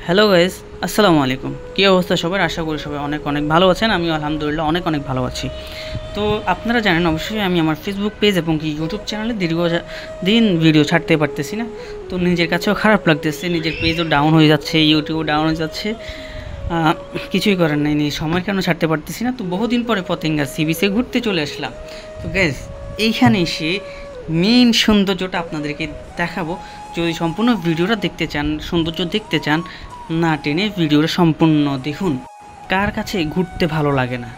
Hello guys, আসসালামু আলাইকুম। কী অবস্থা সবার? আশা করি সবাই অনেক অনেক ভালো আছেন। আমিও আলহামদুলিল্লাহ অনেক অনেক ভালো আছি। তো আপনারা জানেন অবশ্যই আমি আমার ফেসবুক পেজ এবং কি ইউটিউব চ্যানেলে দিন ভিডিও ছাড়তে পারতেছি না। তো নিজের কাছেও খারাপ লাগতেছে, নিজের পেজও ডাউন হয়ে যাচ্ছে, ইউটিউবও ডাউন হয়ে যাচ্ছে। কিছুই করার নাই, সময় কেন ছাড়তে পারতেছি না। তো বহুদিন পরে পতেঙ্গা সি বিচে ঘুরতে চলে আসলাম। তো গাইস, এইখানে এসে মেইন সৌন্দর্যটা আপনাদেরকে দেখাবো। যদি সম্পূর্ণ ভিডিওটা দেখতে চান, সৌন্দর্য দেখতে চান, না টেনে ভিডিওটা সম্পূর্ণ দেখুন। কার কাছে ঘুরতে ভালো লাগে না?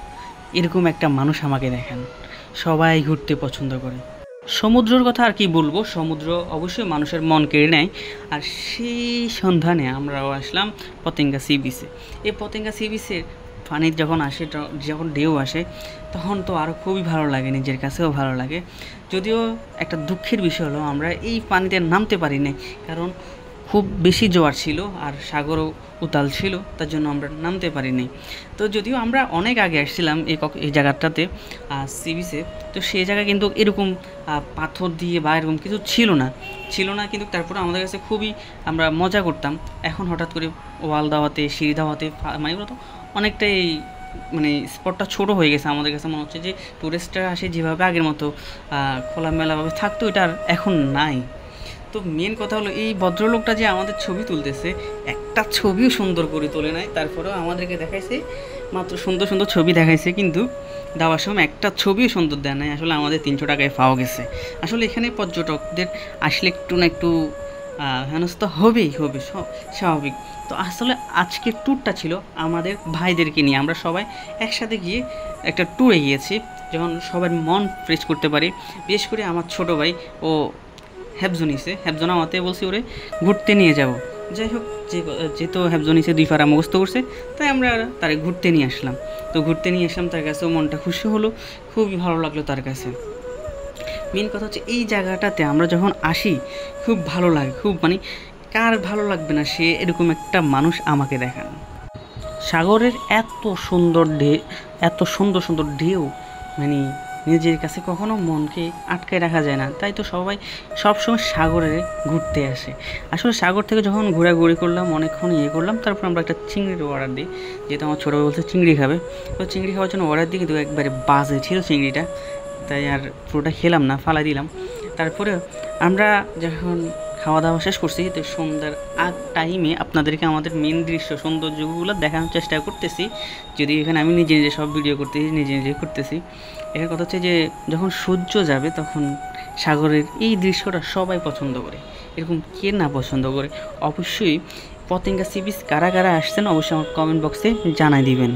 এরকম একটা মানুষ আমাকে দেখান। সবাই ঘুরতে পছন্দ করে। সমুদ্রের কথা আর কি বলবো, সমুদ্র অবশ্যই মানুষের মন কেড়ে নেয়। আর সেই সন্ধানে আমরাও আসলাম পতেঙ্গা সি বিচে। এই পতেঙ্গা সি বিচের পানি যখন আসে, যখন ঢেউ আসে, তখন তো আরও খুবই ভালো লাগে, নিজের কাছেও ভালো লাগে। যদিও একটা দুঃখের বিষয় হলো আমরা এই পানিতে নামতে পারি না, কারণ খুব বেশি জোয়ার ছিল আর সাগরও উতাল ছিল, তার জন্য আমরা নামতে পারিনি। তো যদিও আমরা অনেক আগে আসছিলাম এই জায়গাটাতে সি বিচে, তো সেই জায়গায় কিন্তু এরকম পাথর দিয়ে বা এরকম কিছু ছিল না, কিন্তু তারপরে আমাদের কাছে খুবই আমরা মজা করতাম। এখন হঠাৎ করে ওয়াল দেওয়াতে, সিঁড়ি দেওয়াতে মানে বলতো অনেকটাই মানে স্পটটা ছোট হয়ে গেছে। আমাদের কাছে মনে হচ্ছে যে টুরিস্টরা আসে যেভাবে আগের মতো খোলামেলাভাবে থাকতো, এটা আর এখন নাই। তো মেন কথা হলো এই ভদ্রলোকটা যে আমাদের ছবি তুলতেছে, একটা ছবিও সুন্দর করে তোলে নাই। তারপরেও আমাদেরকে দেখাইছে, মাত্র সুন্দর সুন্দর ছবি দেখাইছে, কিন্তু দেওয়ার সময় একটা ছবিও সুন্দর দেয় নাই। আসলে আমাদের 300 টাকায় পাওয়া গেছে। আসলে এখানে পর্যটকদের আসলে একটু না একটু হেনস্থা হবে স্বাভাবিক। তো আসলে আজকের ট্যুরটা ছিল আমাদের ভাইদেরকে নিয়ে। আমরা সবাই একসাথে গিয়ে একটা ট্যুরে গিয়েছি, যখন সবার মন ফ্রেশ করতে পারি। বিশেষ করে আমার ছোটো ভাই, ও হ্যাবজন আমাতে বলছি ওরে ঘুরতে নিয়ে যাব। যাই হোক, যেহেতু হ্যাবজনিসে 2 পারা মুখস্থ করছে, তাই আমরা তারে ঘুরতে নিয়ে আসলাম। তো ঘুরতে নিয়ে আসলাম, তার কাছেও মনটা খুশি হলো, খুবই ভালো লাগলো তার কাছে। মেন কথা হচ্ছে এই জায়গাটাতে আমরা যখন আসি খুব ভালো লাগে, খুব মানে কার ভালো লাগবে না? সে এরকম একটা মানুষ আমাকে দেখান। সাগরের এত সুন্দর সুন্দর ঢেউ, মানে নিজের কাছে কখনো মনকে আটকায় রাখা যায় না। তাই তো সবাই সবসময় সাগরে ঘুরতে আসে। আসলে সাগর থেকে যখন ঘোরাঘুরি করলাম, অনেকক্ষণ করলাম, তারপর আমরা একটা চিংড়ির অর্ডার দিই। যেহেতু আমার ছোটো বলছে চিংড়ি খাবে, তো চিংড়ি খাওয়ার জন্য অর্ডার দিই, কিন্তু একবারে বাজে ছিল চিংড়িটা, তাই আর পুরোটা খেলাম না, ফালাই দিলাম। তারপরে আমরা যখন খাওয়া দাওয়া শেষ করছি, তো সন্ধ্যার টাইমে আপনাদেরকে আমাদের মেন দৃশ্য সৌন্দর্যগুলো দেখানোর চেষ্টা করতেছি। যদি এখানে আমি নিজে সব ভিডিও করতেছি, নিজে করতেছি। এখানে কথা হচ্ছে যে যখন সূর্য যাবে, তখন সাগরের এই দৃশ্যটা সবাই পছন্দ করে। এরকম কে না পছন্দ করে? অবশ্যই পতেঙ্গা সি বিচ কারা কারা আসছেন অবশ্যই আমার কমেন্ট বক্সে জানাই দিবেন।